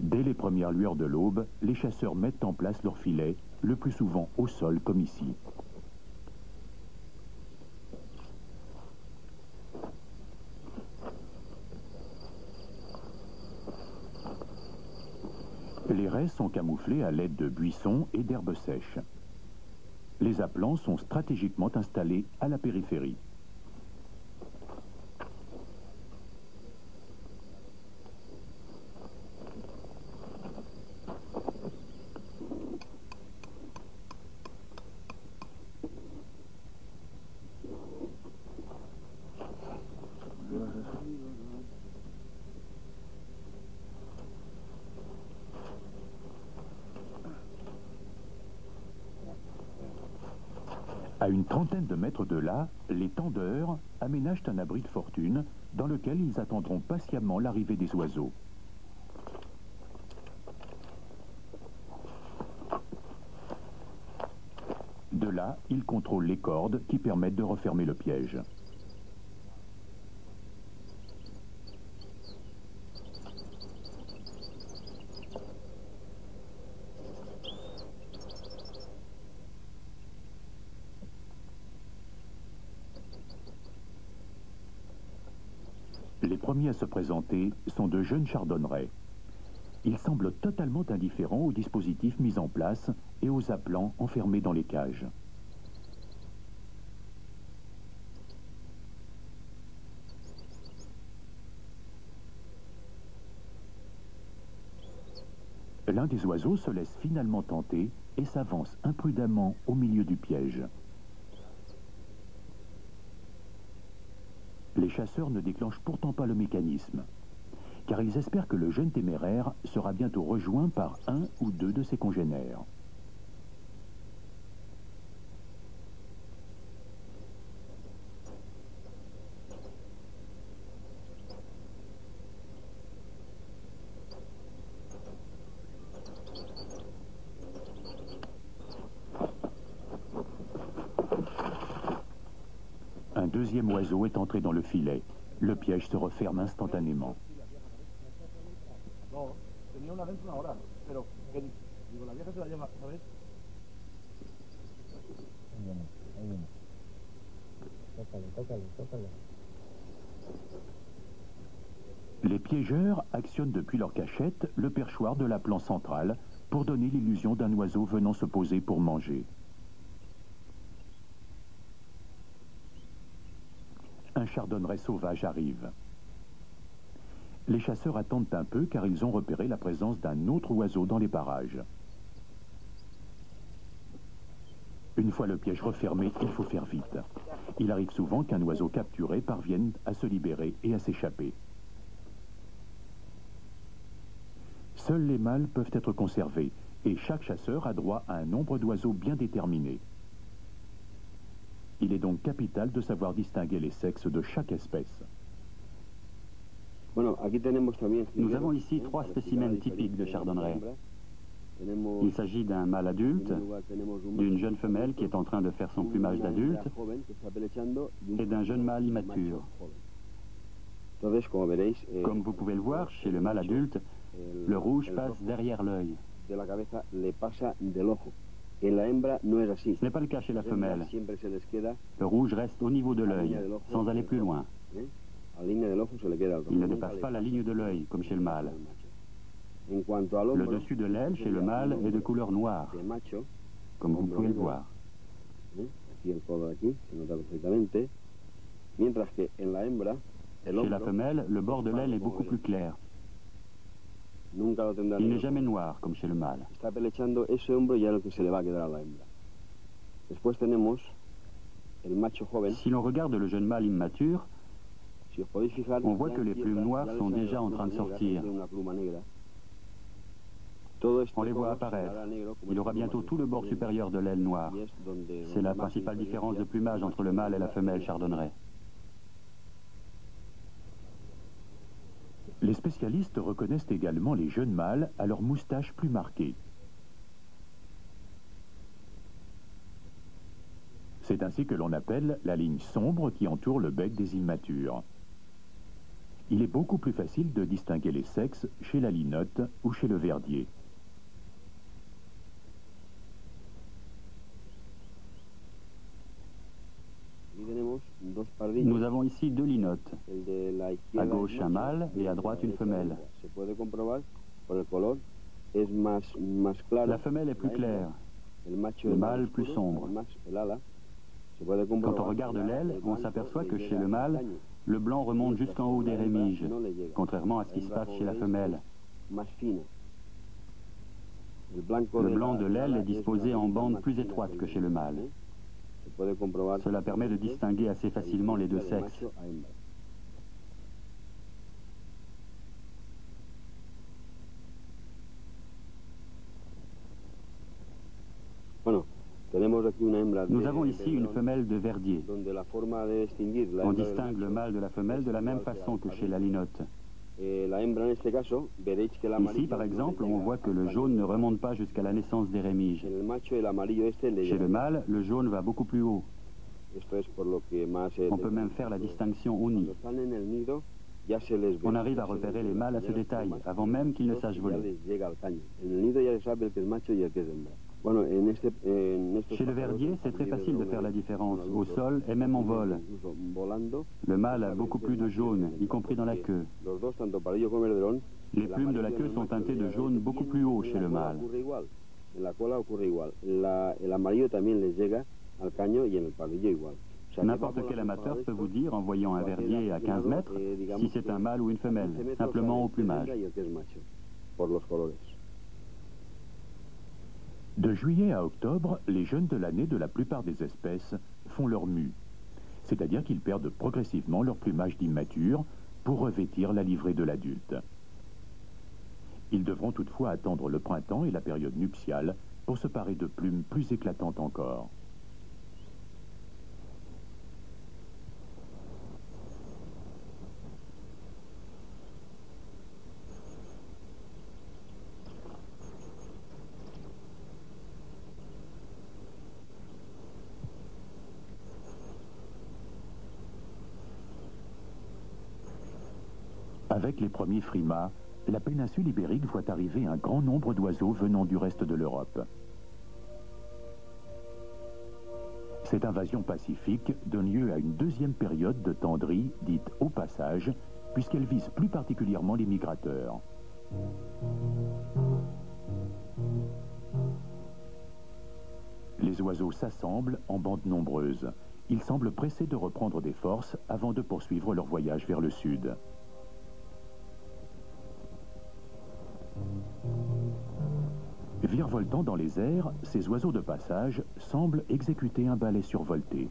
Dès les premières lueurs de l'aube, les chasseurs mettent en place leurs filets, le plus souvent au sol comme ici. Les raies sont camouflées à l'aide de buissons et d'herbes sèches. Les appelants sont stratégiquement installés à la périphérie. À une trentaine de mètres de là, les tendeurs aménagent un abri de fortune dans lequel ils attendront patiemment l'arrivée des oiseaux. De là, ils contrôlent les cordes qui permettent de refermer le piège. Les premiers à se présenter sont de jeunes chardonnerets. Ils semblent totalement indifférents aux dispositifs mis en place et aux appelants enfermés dans les cages. L'un des oiseaux se laisse finalement tenter et s'avance imprudemment au milieu du piège. Les chasseurs ne déclenchent pourtant pas le mécanisme, car ils espèrent que le jeune téméraire sera bientôt rejoint par un ou deux de ses congénères. Un deuxième oiseau est entré dans le filet. Le piège se referme instantanément. Les piégeurs actionnent depuis leur cachette le perchoir de l'appelant central pour donner l'illusion d'un oiseau venant se poser pour manger. Un chardonneret sauvage arrive. Les chasseurs attendent un peu car ils ont repéré la présence d'un autre oiseau dans les parages. Une fois le piège refermé, il faut faire vite. Il arrive souvent qu'un oiseau capturé parvienne à se libérer et à s'échapper. Seuls les mâles peuvent être conservés et chaque chasseur a droit à un nombre d'oiseaux bien déterminé. Il est donc capital de savoir distinguer les sexes de chaque espèce. Nous avons ici 3 spécimens typiques de chardonneret. Il s'agit d'un mâle adulte, d'une jeune femelle qui est en train de faire son plumage d'adulte et d'un jeune mâle immature. Comme vous pouvez le voir, chez le mâle adulte, le rouge passe derrière l'œil. Ce n'est pas le cas chez la femelle. Le rouge reste au niveau de l'œil, sans aller plus loin. Il ne dépasse pas la ligne de l'œil, comme chez le mâle. Le dessus de l'aile, chez le mâle, est de couleur noire, comme vous pouvez le voir. Chez la femelle, le bord de l'aile est beaucoup plus clair. Il n'est jamais noir, comme chez le mâle. Si l'on regarde le jeune mâle immature, on voit que les plumes noires sont déjà en train de sortir. On les voit apparaître. Il aura bientôt tout le bord supérieur de l'aile noire. C'est la principale différence de plumage entre le mâle et la femelle chardonneret. Les spécialistes reconnaissent également les jeunes mâles à leur moustache plus marquée. C'est ainsi que l'on appelle la ligne sombre qui entoure le bec des immatures. Il est beaucoup plus facile de distinguer les sexes chez la linotte ou chez le verdier. Nous avons ici deux linottes. À gauche un mâle et à droite une femelle. La femelle est plus claire, le mâle plus sombre. Quand on regarde l'aile, on s'aperçoit que chez le mâle, le blanc remonte jusqu'en haut des rémiges, contrairement à ce qui se passe chez la femelle. Le blanc de l'aile est disposé en bandes plus étroites que chez le mâle. Cela permet de distinguer assez facilement les deux sexes. Nous avons ici une femelle de verdier. On distingue le mâle de la femelle de la même façon que chez la linotte. Ici, par exemple, on voit que le jaune ne remonte pas jusqu'à la naissance des rémiges. Chez le mâle, le jaune va beaucoup plus haut. On peut même faire la distinction au nid. On arrive à repérer les mâles à ce détail, avant même qu'ils ne sachent voler. Chez le verdier, c'est très facile de faire la différence, au sol et même en vol. Le mâle a beaucoup plus de jaune, y compris dans la queue. Les plumes de la queue sont teintées de jaune beaucoup plus haut chez le mâle. N'importe quel amateur peut vous dire, en voyant un verdier à 15 mètres, si c'est un mâle ou une femelle, simplement au plumage. De juillet à octobre, les jeunes de l'année de la plupart des espèces font leur mue, c'est-à-dire qu'ils perdent progressivement leur plumage d'immature pour revêtir la livrée de l'adulte. Ils devront toutefois attendre le printemps et la période nuptiale pour se parer de plumes plus éclatantes encore. Avec les premiers frimas, la péninsule ibérique voit arriver un grand nombre d'oiseaux venant du reste de l'Europe. Cette invasion pacifique donne lieu à une deuxième période de tenderie, dite au passage, puisqu'elle vise plus particulièrement les migrateurs. Les oiseaux s'assemblent en bandes nombreuses. Ils semblent pressés de reprendre des forces avant de poursuivre leur voyage vers le sud. Virevoltant dans les airs, ces oiseaux de passage semblent exécuter un ballet survolté.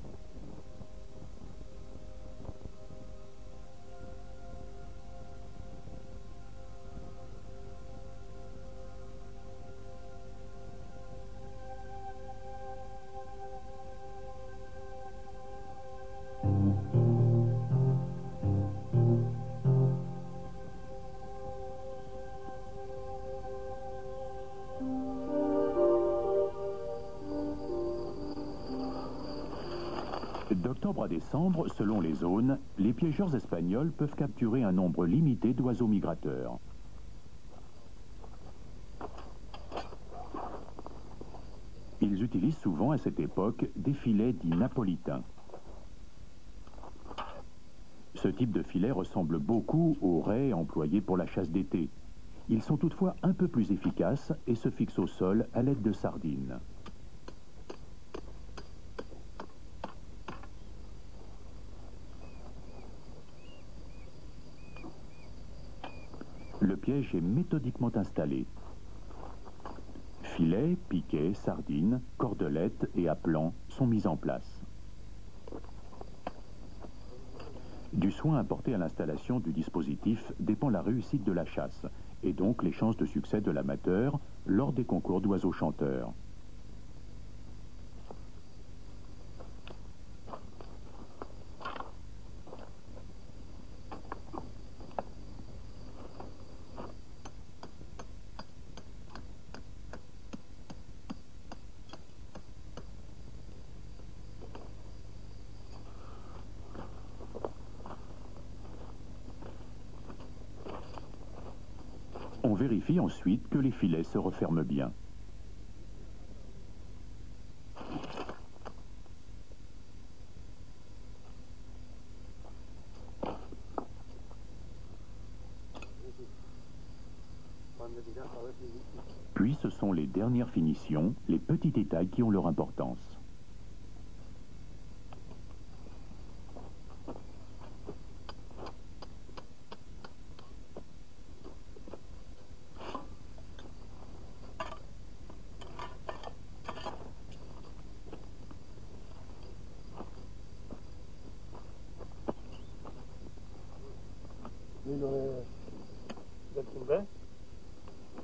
D'octobre à décembre, selon les zones, les piégeurs espagnols peuvent capturer un nombre limité d'oiseaux migrateurs. Ils utilisent souvent à cette époque des filets dits napolitains. Ce type de filet ressemble beaucoup aux raies employées pour la chasse d'été. Ils sont toutefois un peu plus efficaces et se fixent au sol à l'aide de sardines. Le piège est méthodiquement installé. Filets, piquets, sardines, cordelettes et appelants sont mis en place. Du soin apporté à l'installation du dispositif dépend la réussite de la chasse, et donc les chances de succès de l'amateur lors des concours d'oiseaux chanteurs. On vérifie ensuite que les filets se referment bien. Puis ce sont les dernières finitions, les petits détails qui ont leur importance.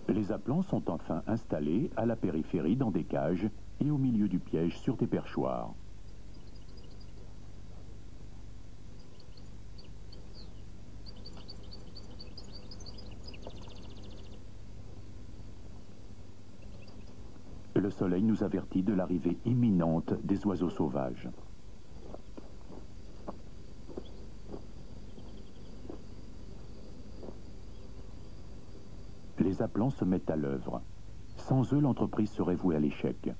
Les aplants sont enfin installés à la périphérie dans des cages et au milieu du piège sur des perchoirs. Le soleil nous avertit de l'arrivée imminente des oiseaux sauvages. Les aplants se mettent à l'œuvre. Sans eux, l'entreprise serait vouée à l'échec.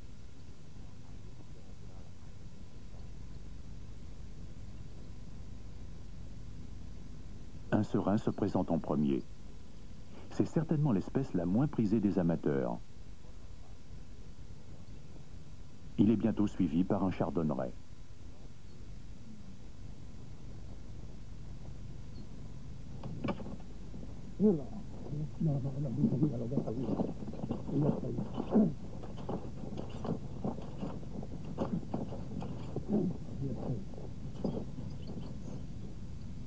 Un serin se présente en premier. C'est certainement l'espèce la moins prisée des amateurs. Il est bientôt suivi par un chardonneret.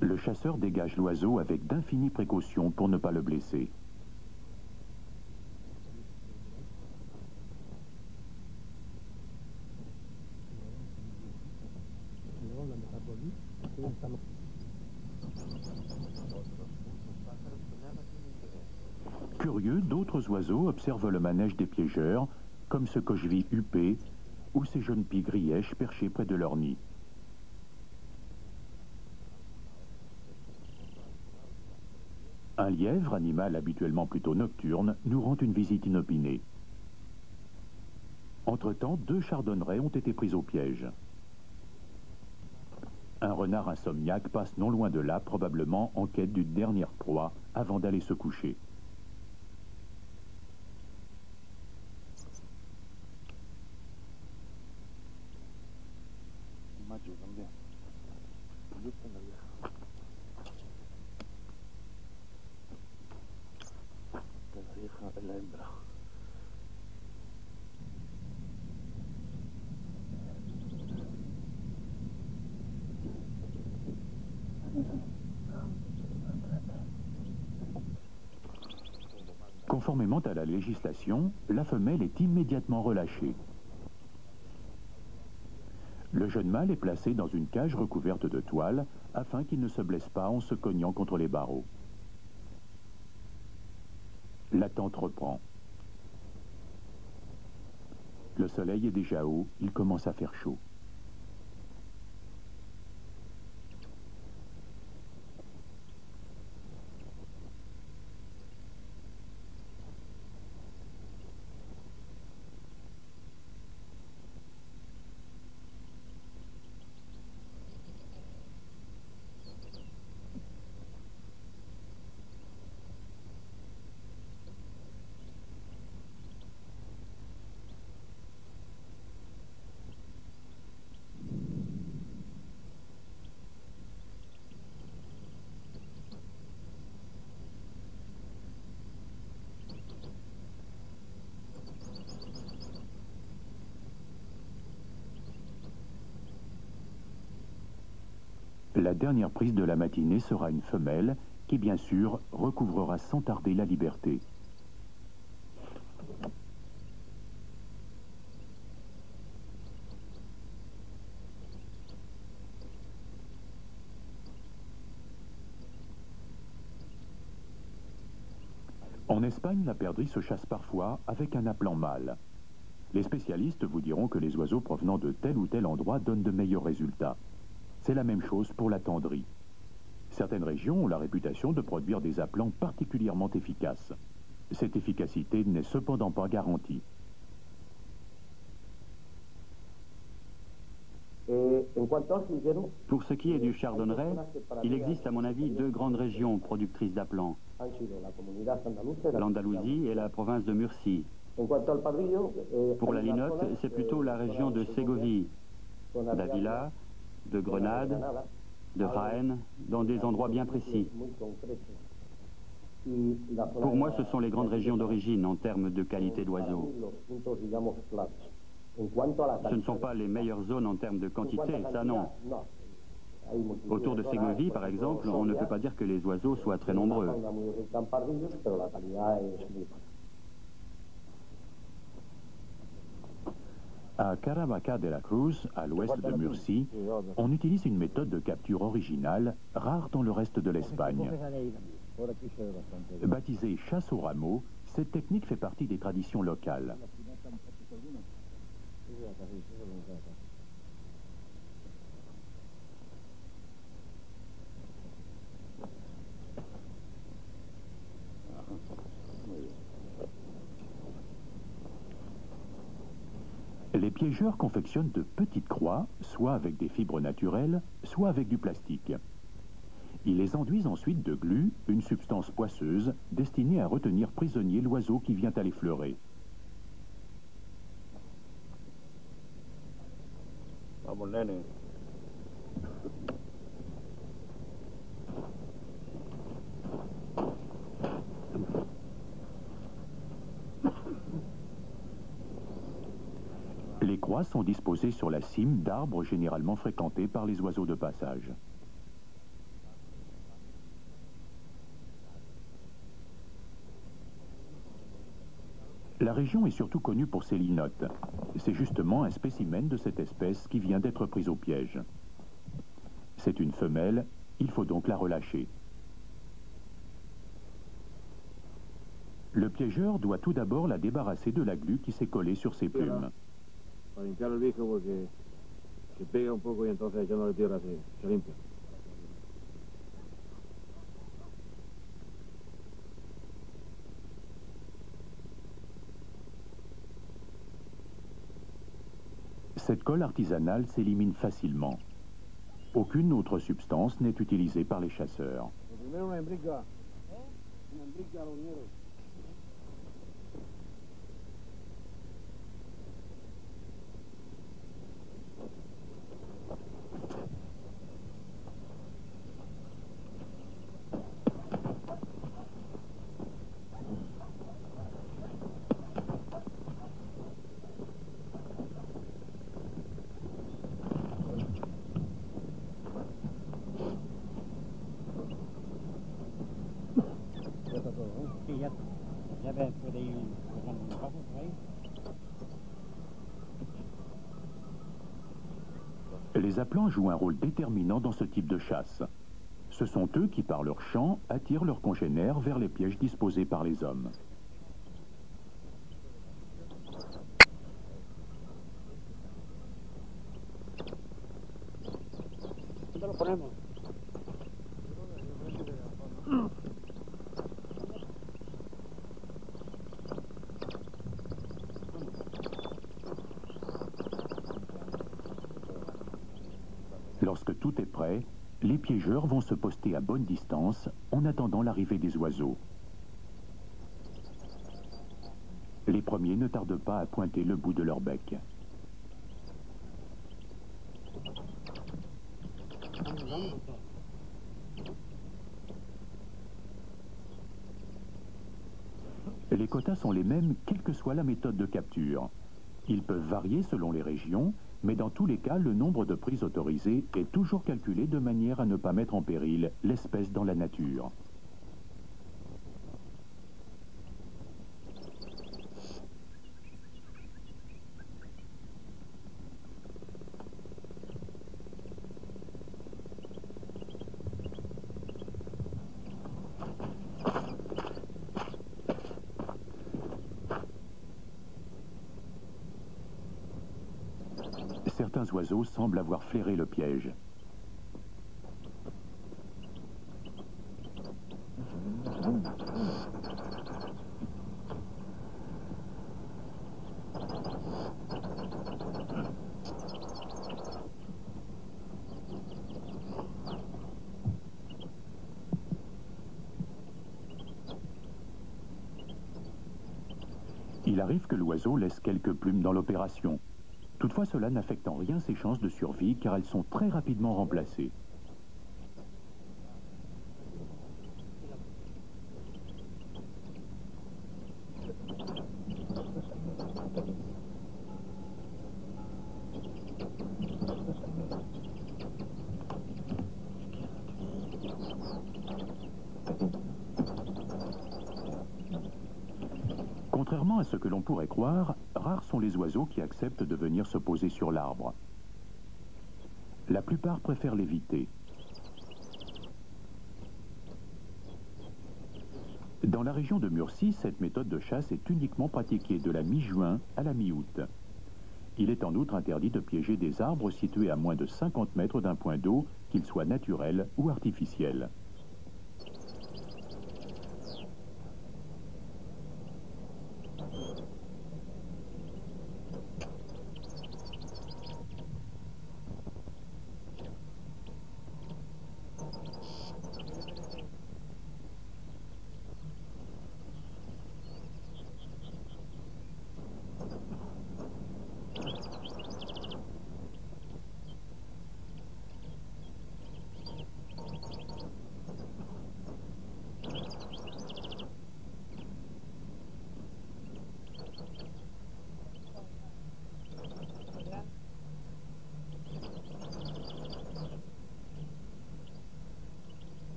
Le chasseur dégage l'oiseau avec d'infinies précautions pour ne pas le blesser. Curieux, d'autres oiseaux observent le manège des piégeurs, comme ce cochevis huppé ou ces jeunes pies grièches perchés près de leur nid. Un lièvre, animal habituellement plutôt nocturne, nous rend une visite inopinée. Entre-temps, 2 chardonnerets ont été pris au piège. Un renard insomniaque passe non loin de là, probablement en quête d'une dernière proie avant d'aller se coucher. Conformément à la législation, la femelle est immédiatement relâchée. Le jeune mâle est placé dans une cage recouverte de toile afin qu'il ne se blesse pas en se cognant contre les barreaux. L'attente reprend. Le soleil est déjà haut, il commence à faire chaud. La dernière prise de la matinée sera une femelle qui, bien sûr, recouvrera sans tarder la liberté. En Espagne, la perdrix se chasse parfois avec un appelant mâle. Les spécialistes vous diront que les oiseaux provenant de tel ou tel endroit donnent de meilleurs résultats. C'est la même chose pour la tendrie. Certaines régions ont la réputation de produire des appelants particulièrement efficaces. Cette efficacité n'est cependant pas garantie. Pour ce qui est du chardonneret, il existe à mon avis deux grandes régions productrices d'aplan, l'Andalousie et la province de Murcie. Pour la linotte, c'est plutôt la région de Ségovie, d'Avila, de Grenade, de Jaén, dans des endroits bien précis. Pour moi, ce sont les grandes régions d'origine en termes de qualité d'oiseaux. Ce ne sont pas les meilleures zones en termes de quantité, ça non. Autour de Ségovie, par exemple, on ne peut pas dire que les oiseaux soient très nombreux. À Caravaca de la Cruz, à l'ouest de Murcie, on utilise une méthode de capture originale, rare dans le reste de l'Espagne. Baptisée chasse au rameau, cette technique fait partie des traditions locales. Les piégeurs confectionnent de petites croix, soit avec des fibres naturelles, soit avec du plastique. Ils les enduisent ensuite de glu, une substance poisseuse destinée à retenir prisonnier l'oiseau qui vient à l'effleurer. Les croix sont disposées sur la cime d'arbres généralement fréquentés par les oiseaux de passage. La région est surtout connue pour ses linottes. C'est justement un spécimen de cette espèce qui vient d'être prise au piège. C'est une femelle, il faut donc la relâcher. Le piégeur doit tout d'abord la débarrasser de la glu qui s'est collée sur ses plumes. Cette colle artisanale s'élimine facilement. Aucune autre substance n'est utilisée par les chasseurs. Les appelants jouent un rôle déterminant dans ce type de chasse. Ce sont eux qui, par leur chant, attirent leurs congénères vers les pièges disposés par les hommes. Lorsque tout est prêt, les piégeurs vont se poster à bonne distance en attendant l'arrivée des oiseaux. Les premiers ne tardent pas à pointer le bout de leur bec. Les quotas sont les mêmes quelle que soit la méthode de capture. Ils peuvent varier selon les régions, mais dans tous les cas, le nombre de prises autorisées est toujours calculé de manière à ne pas mettre en péril l'espèce dans la nature. Certains oiseaux semblent avoir flairé le piège. Il arrive que l'oiseau laisse quelques plumes dans l'opération. Toutefois, cela n'affecte en rien ses chances de survie car elles sont très rapidement remplacées. Contrairement à ce que l'on pourrait croire, rares sont les oiseaux qui acceptent de venir se poser sur l'arbre. La plupart préfèrent l'éviter. Dans la région de Murcie, cette méthode de chasse est uniquement pratiquée de la mi-juin à la mi-août. Il est en outre interdit de piéger des arbres situés à moins de 50 mètres d'un point d'eau, qu'il soit naturel ou artificiel.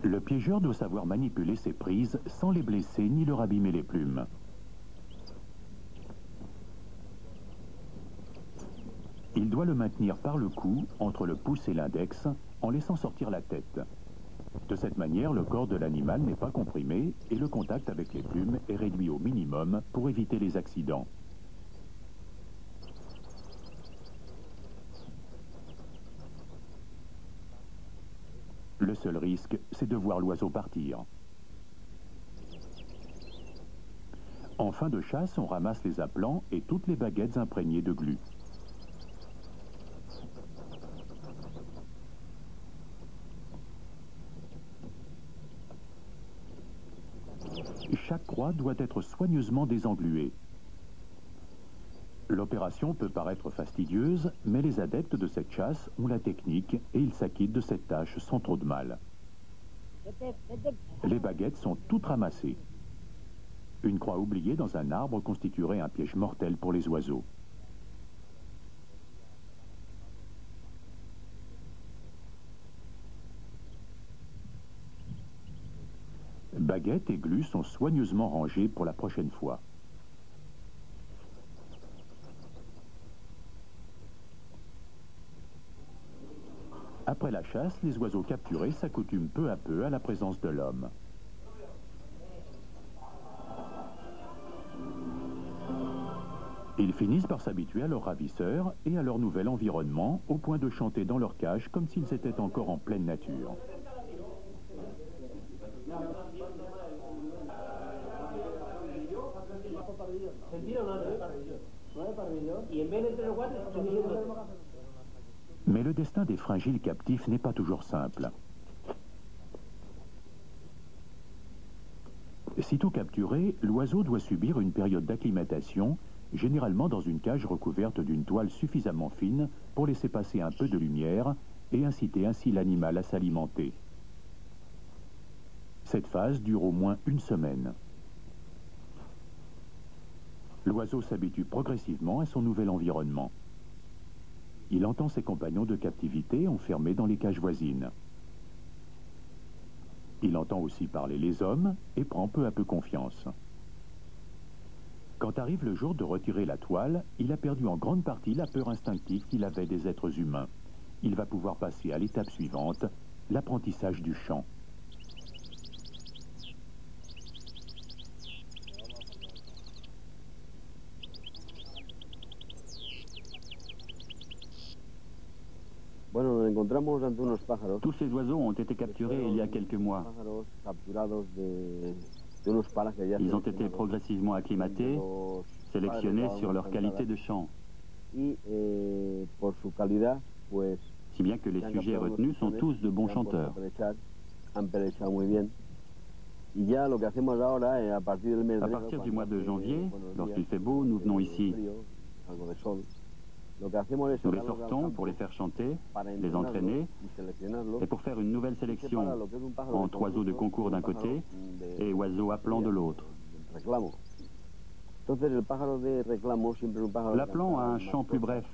Le piégeur doit savoir manipuler ses prises sans les blesser ni leur abîmer les plumes. Il doit le maintenir par le cou, entre le pouce et l'index, en laissant sortir la tête. De cette manière, le corps de l'animal n'est pas comprimé et le contact avec les plumes est réduit au minimum pour éviter les accidents. Le seul risque, c'est de voir l'oiseau partir. En fin de chasse, on ramasse les appelants et toutes les baguettes imprégnées de glu. Chaque croix doit être soigneusement désengluée. L'opération peut paraître fastidieuse, mais les adeptes de cette chasse ont la technique et ils s'acquittent de cette tâche sans trop de mal. Les baguettes sont toutes ramassées. Une croix oubliée dans un arbre constituerait un piège mortel pour les oiseaux. Baguettes et glu sont soigneusement rangés pour la prochaine fois. Après la chasse, les oiseaux capturés s'accoutument peu à peu à la présence de l'homme. Ils finissent par s'habituer à leurs ravisseurs et à leur nouvel environnement, au point de chanter dans leur cage comme s'ils étaient encore en pleine nature. Mais le destin des fringiles captifs n'est pas toujours simple. Sitôt capturé, l'oiseau doit subir une période d'acclimatation, généralement dans une cage recouverte d'une toile suffisamment fine pour laisser passer un peu de lumière et inciter ainsi l'animal à s'alimenter. Cette phase dure au moins une semaine. L'oiseau s'habitue progressivement à son nouvel environnement. Il entend ses compagnons de captivité enfermés dans les cages voisines. Il entend aussi parler les hommes et prend peu à peu confiance. Quand arrive le jour de retirer la toile, il a perdu en grande partie la peur instinctive qu'il avait des êtres humains. Il va pouvoir passer à l'étape suivante, l'apprentissage du chant. Tous ces oiseaux ont été capturés il y a quelques mois. Ils ont été progressivement acclimatés, sélectionnés sur leur qualité de chant. Si bien que les sujets retenus sont tous de bons chanteurs. À partir du mois de janvier, lorsqu'il fait beau, nous venons ici. Nous les sortons pour les faire chanter, les entraîner, et pour faire une nouvelle sélection entre oiseaux de concours d'un côté et oiseaux appelants de l'autre. L'appelant a un chant plus bref,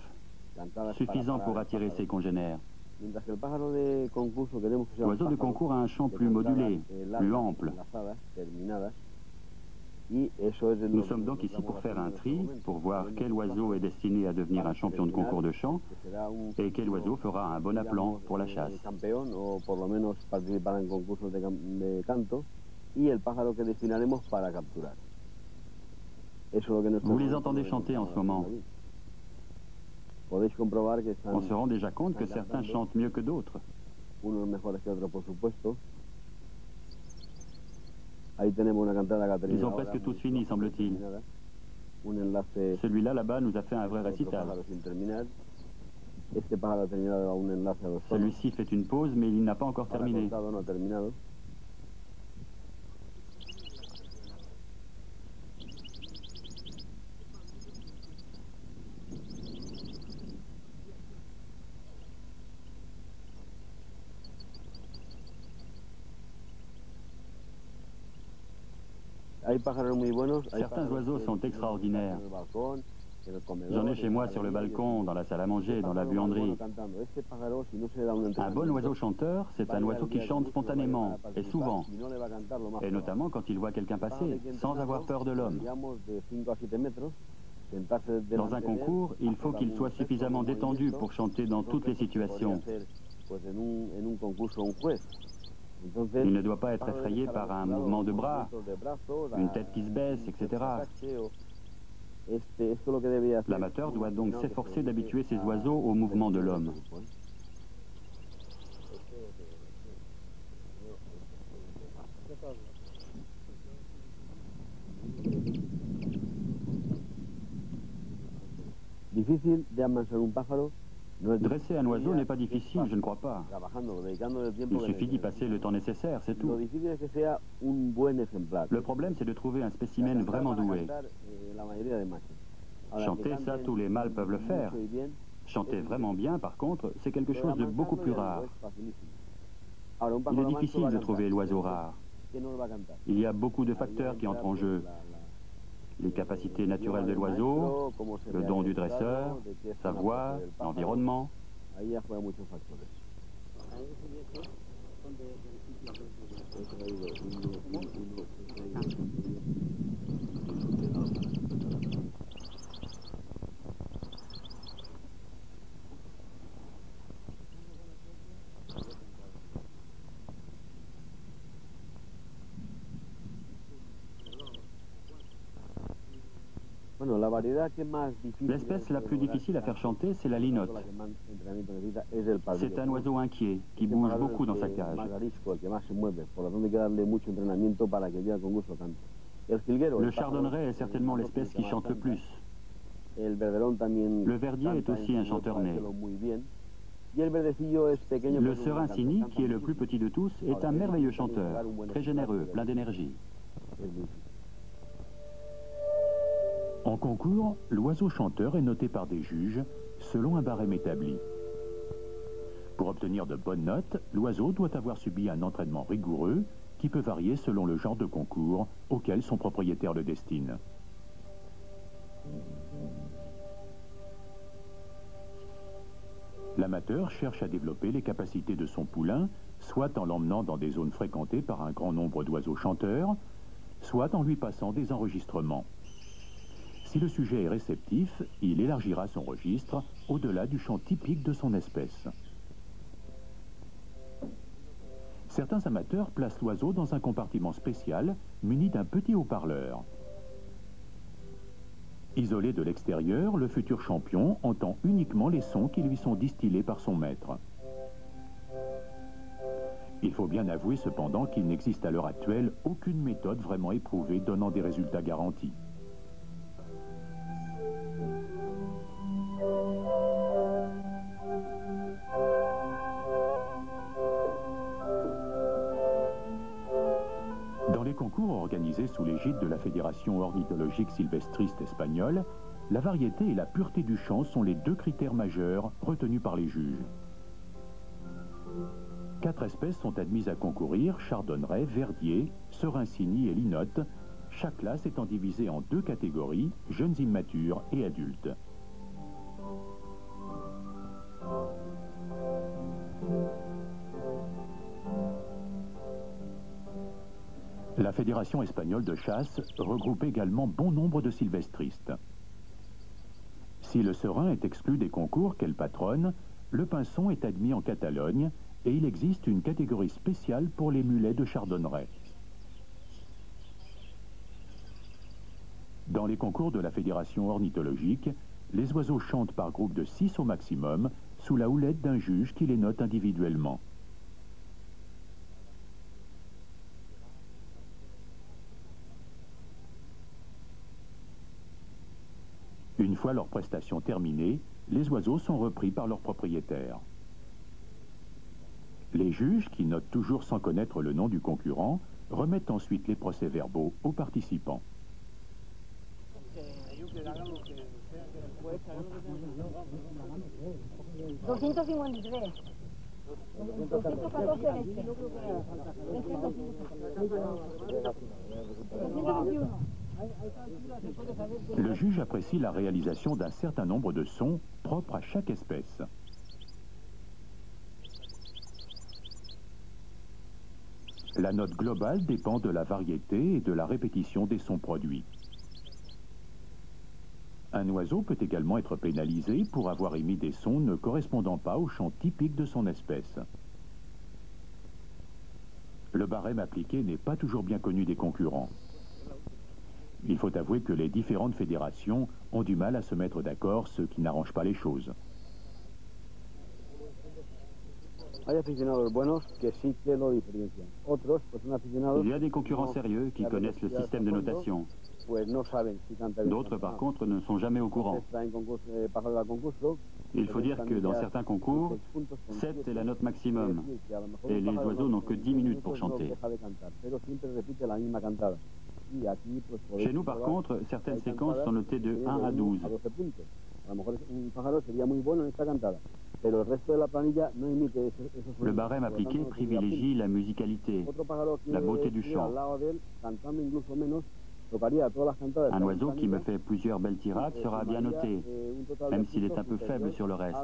suffisant pour attirer ses congénères. L'oiseau de concours a un chant plus modulé, plus ample. Nous sommes donc ici pour faire un tri, pour voir quel oiseau est destiné à devenir un champion de concours de chant et quel oiseau fera un bon appelant pour la chasse. Vous les entendez chanter en ce moment. On se rend déjà compte que certains chantent mieux que d'autres. Ils ont presque tous fini, semble-t-il. Celui-là, là-bas, nous a fait un vrai récital. Celui-ci fait une pause, mais il n'a pas encore terminé. Certains oiseaux sont extraordinaires. J'en ai chez moi sur le balcon, dans la salle à manger, dans la buanderie. Un bon oiseau chanteur, c'est un oiseau qui chante spontanément, et souvent, et notamment quand il voit quelqu'un passer, sans avoir peur de l'homme. Dans un concours, il faut qu'il soit suffisamment détendu pour chanter dans toutes les situations. Il ne doit pas être effrayé par un mouvement de bras, une tête qui se baisse, etc. L'amateur doit donc s'efforcer d'habituer ses oiseaux au mouvement de l'homme. Dresser un oiseau n'est pas difficile, je ne crois pas. Il suffit d'y passer le temps nécessaire, c'est tout. Le problème, c'est de trouver un spécimen vraiment doué. Chanter, ça, tous les mâles peuvent le faire. Chanter vraiment bien, par contre, c'est quelque chose de beaucoup plus rare. Il est difficile de trouver l'oiseau rare. Il y a beaucoup de facteurs qui entrent en jeu. Les capacités naturelles de l'oiseau, le don du dresseur, sa voix, l'environnement. L'espèce la plus difficile à faire chanter, c'est la linotte. C'est un oiseau inquiet, qui bouge beaucoup dans sa cage. Le chardonneret est certainement l'espèce qui chante le plus. Le verdier est aussi un chanteur né. Le serincini, qui est le plus petit de tous, est un merveilleux chanteur, très généreux, plein d'énergie. En concours, l'oiseau chanteur est noté par des juges selon un barème établi. Pour obtenir de bonnes notes, l'oiseau doit avoir subi un entraînement rigoureux qui peut varier selon le genre de concours auquel son propriétaire le destine. L'amateur cherche à développer les capacités de son poulain, soit en l'emmenant dans des zones fréquentées par un grand nombre d'oiseaux chanteurs, soit en lui passant des enregistrements. Si le sujet est réceptif, il élargira son registre au-delà du chant typique de son espèce. Certains amateurs placent l'oiseau dans un compartiment spécial muni d'un petit haut-parleur. Isolé de l'extérieur, le futur champion entend uniquement les sons qui lui sont distillés par son maître. Il faut bien avouer cependant qu'il n'existe à l'heure actuelle aucune méthode vraiment éprouvée donnant des résultats garantis. Dans les concours organisés sous l'égide de la Fédération ornithologique sylvestriste espagnole, la variété et la pureté du chant sont les deux critères majeurs retenus par les juges. 4 espèces sont admises à concourir: chardonneret, verdier, serincini et linotte, chaque classe étant divisée en 2 catégories, jeunes immatures et adultes. La Fédération espagnole de chasse regroupe également bon nombre de sylvestristes. Si le serin est exclu des concours qu'elle patronne, le pinson est admis en Catalogne et il existe une catégorie spéciale pour les mulets de chardonneret. Dans les concours de la Fédération ornithologique, les oiseaux chantent par groupe de 6 au maximum, sous la houlette d'un juge qui les note individuellement. Une fois leur prestation terminée, les oiseaux sont repris par leurs propriétaires. Les juges, qui notent toujours sans connaître le nom du concurrent, remettent ensuite les procès-verbaux aux participants. Le juge apprécie la réalisation d'un certain nombre de sons propres à chaque espèce. La note globale dépend de la variété et de la répétition des sons produits. Un oiseau peut également être pénalisé pour avoir émis des sons ne correspondant pas au chant typique de son espèce. Le barème appliqué n'est pas toujours bien connu des concurrents. Il faut avouer que les différentes fédérations ont du mal à se mettre d'accord, ce qui n'arrange pas les choses. Il y a des concurrents sérieux qui connaissent le système de notation. D'autres, par contre, ne sont jamais au courant. Il faut dire que dans certains concours, 7 est la note maximum, et les oiseaux n'ont que 10 minutes pour chanter. Chez nous, par contre, certaines séquences sont notées de 1 à 12. Le barème appliqué privilégie la musicalité, la beauté du chant. Un oiseau qui me fait plusieurs belles tirades sera bien noté, même s'il est un peu faible sur le reste.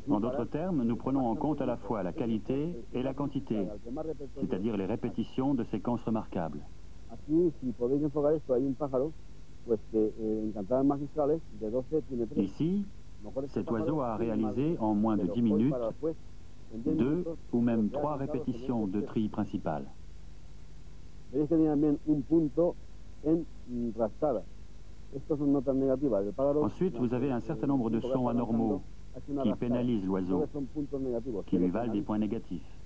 En d'autres termes, nous prenons en compte à la fois la qualité et la quantité, c'est-à-dire les répétitions de séquences remarquables. Ici, cet oiseau a réalisé en moins de 10 minutes 2 ou même 3 répétitions de trilles principales. Ensuite, vous avez un certain nombre de sons anormaux qui pénalisent l'oiseau, qui lui valent des points négatifs.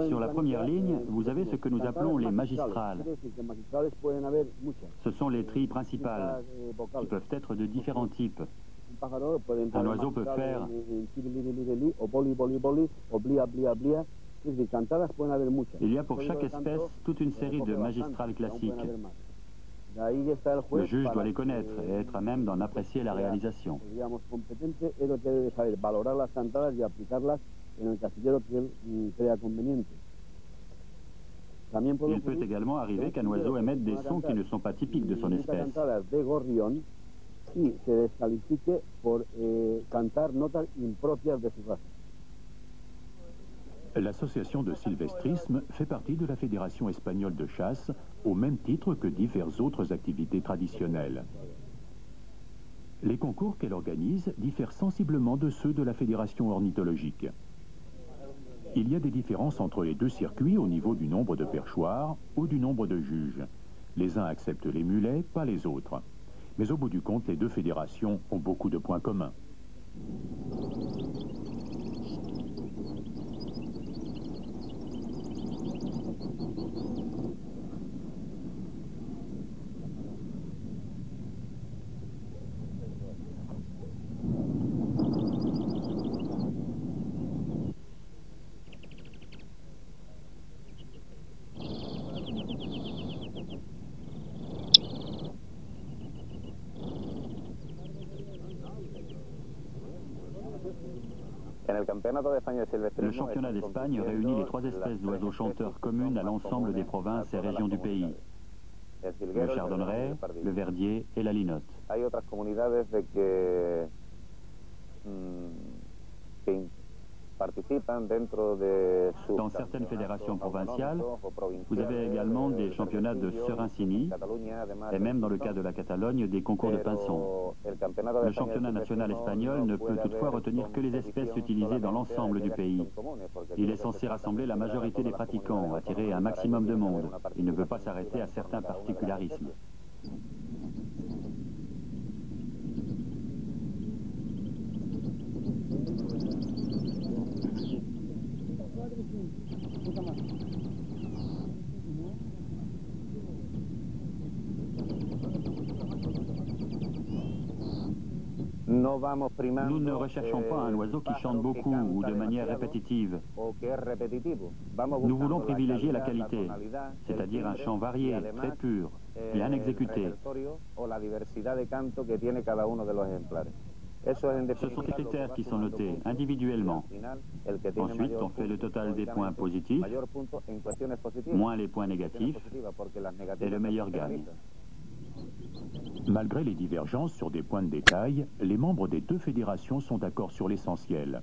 Sur la première ligne, vous avez ce que nous appelons les magistrales. Ce sont les trilles principales, qui peuvent être de différents types. Un oiseau peut faire il y a pour chaque espèce toute une série de magistrales classiques. Le juge doit les connaître et être à même d'en apprécier la réalisation. Il peut également arriver qu'un oiseau émette des sons qui ne sont pas typiques de son espèce. L'association de sylvestrisme fait partie de la Fédération espagnole de chasse, au même titre que diverses autres activités traditionnelles. Les concours qu'elle organise diffèrent sensiblement de ceux de la Fédération ornithologique. Il y a des différences entre les deux circuits au niveau du nombre de perchoirs ou du nombre de juges. Les uns acceptent les mulets, pas les autres. Mais au bout du compte, les deux fédérations ont beaucoup de points communs. Le championnat d'Espagne réunit les trois espèces d'oiseaux chanteurs communes à l'ensemble des provinces et régions du pays. Le chardonneret, le verdier et la linotte. Dans certaines fédérations provinciales, vous avez également des championnats de Serincini et même dans le cas de la Catalogne, des concours de pinsons. Le championnat national espagnol ne peut toutefois retenir que les espèces utilisées dans l'ensemble du pays. Il est censé rassembler la majorité des pratiquants, attirer un maximum de monde. Il ne peut pas s'arrêter à certains particularismes. Nous ne recherchons pas un oiseau qui chante beaucoup ou de manière répétitive. Nous voulons privilégier la qualité, c'est-à-dire un chant varié, très pur, bien exécuté. Ce sont ces critères qui sont notés individuellement. Ensuite, on fait le total des points positifs, moins les points négatifs, et le meilleur gagne. Malgré les divergences sur des points de détail, les membres des deux fédérations sont d'accord sur l'essentiel,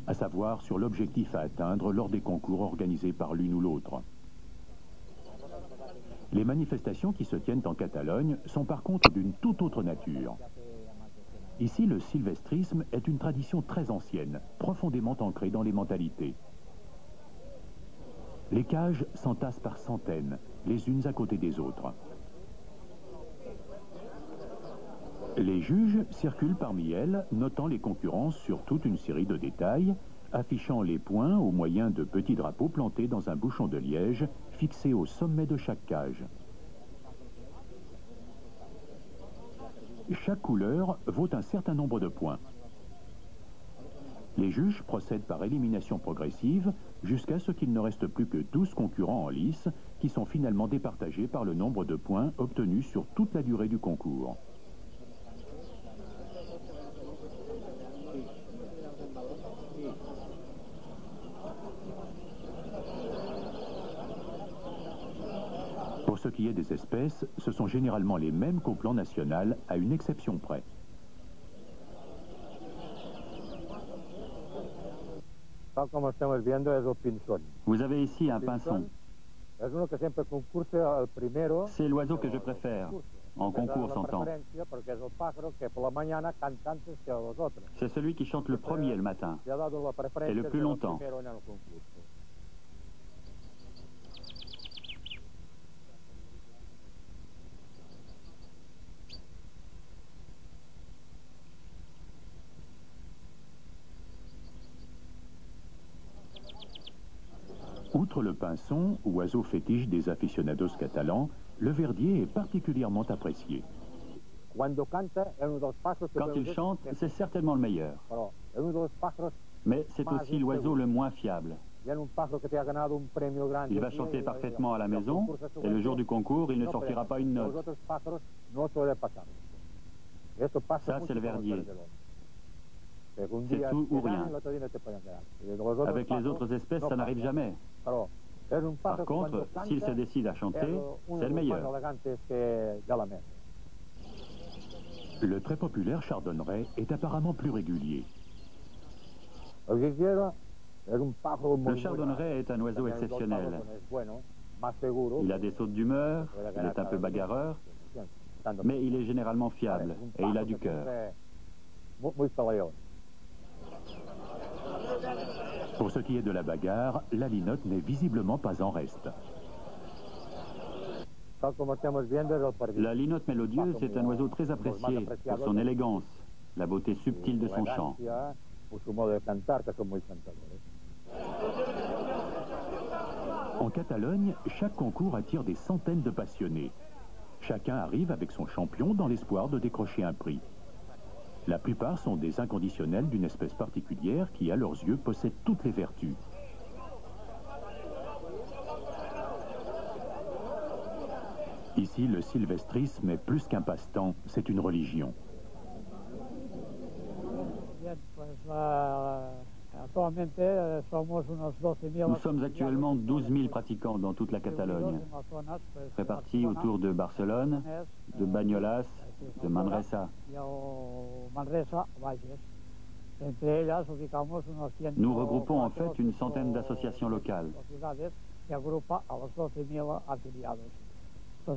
à savoir sur l'objectif à atteindre lors des concours organisés par l'une ou l'autre. Les manifestations qui se tiennent en Catalogne sont par contre d'une toute autre nature. Ici, le sylvestrisme est une tradition très ancienne, profondément ancrée dans les mentalités. Les cages s'entassent par centaines, les unes à côté des autres. Les juges circulent parmi elles, notant les concurrences sur toute une série de détails, affichant les points au moyen de petits drapeaux plantés dans un bouchon de liège fixé au sommet de chaque cage. Chaque couleur vaut un certain nombre de points. Les juges procèdent par élimination progressive jusqu'à ce qu'il ne reste plus que 12 concurrents en lice qui sont finalement départagés par le nombre de points obtenus sur toute la durée du concours. Pour ce qui est des espèces, ce sont généralement les mêmes qu'au plan national, à une exception près. Vous avez ici un pinson. C'est l'oiseau que je préfère, en concours s'entend. C'est celui qui chante le premier le matin, et le plus longtemps. Outre le pinson, oiseau fétiche des aficionados catalans, le verdier est particulièrement apprécié. Quand il chante, c'est certainement le meilleur. Mais c'est aussi l'oiseau le moins fiable. Il va chanter parfaitement à la maison, et le jour du concours, il ne sortira pas une note. Ça, c'est le verdier. C'est tout ou rien. Avec les autres espèces, ça n'arrive jamais. Par contre, s'il se décide à chanter, c'est le meilleur. Le très populaire chardonneret est apparemment plus régulier. Le chardonneret est un oiseau exceptionnel. Il a des sautes d'humeur, il est un peu bagarreur, mais il est généralement fiable et il a du cœur. Pour ce qui est de la bagarre, la linotte n'est visiblement pas en reste. La linotte mélodieuse est un oiseau très apprécié pour son élégance, la beauté subtile de son chant. En Catalogne, chaque concours attire des centaines de passionnés. Chacun arrive avec son champion dans l'espoir de décrocher un prix. La plupart sont des inconditionnels d'une espèce particulière qui, à leurs yeux, possède toutes les vertus. Ici, le sylvestrisme est plus qu'un passe-temps, c'est une religion. Nous sommes actuellement 12 000 pratiquants dans toute la Catalogne, répartis autour de Barcelone, de Banyoles, de Manresa. Nous regroupons en fait une centaine d'associations locales.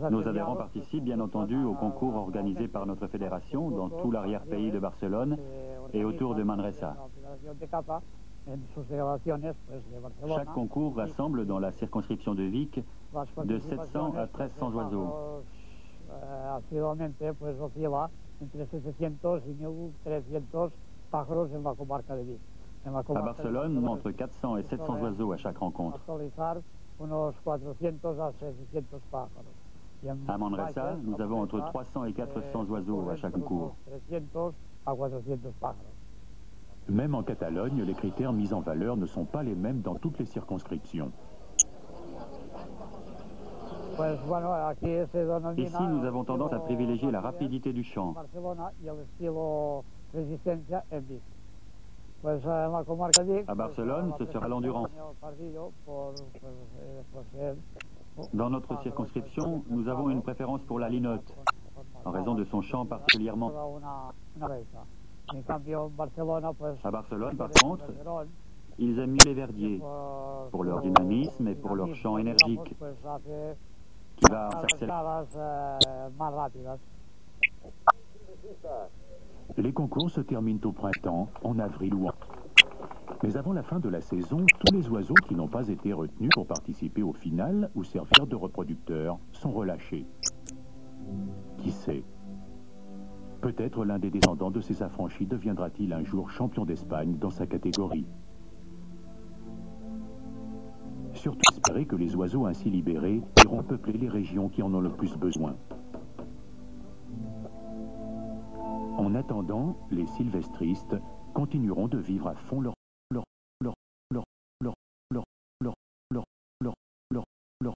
Nos adhérents participent bien entendu aux concours organisés par notre fédération dans tout l'arrière-pays de Barcelone et autour de Manresa. Chaque concours rassemble dans la circonscription de Vic de 700 à 1300 oiseaux. À Barcelone, entre 400 et 700 oiseaux à chaque rencontre. À Manresa, nous avons entre 300 et 400 oiseaux à chaque concours. Même en Catalogne, les critères mis en valeur ne sont pas les mêmes dans toutes les circonscriptions. Ici, nous avons tendance à privilégier la rapidité du chant. À Barcelone, ce sera l'endurance. Dans notre circonscription, nous avons une préférence pour la linotte, en raison de son chant particulièrement. À Barcelone, par contre, ils aiment mieux les verdiers, pour leur dynamisme et pour leur chant énergique, qui va en s'accélérant. Les concours se terminent au printemps, en avril ou en... Mais avant la fin de la saison, tous les oiseaux qui n'ont pas été retenus pour participer au final ou servir de reproducteurs sont relâchés. Qui sait? Peut-être l'un des descendants de ces affranchis deviendra-t-il un jour champion d'Espagne dans sa catégorie. Surtout espérer que les oiseaux ainsi libérés iront peupler les régions qui en ont le plus besoin. En attendant, les sylvestristes continueront de vivre à fond leur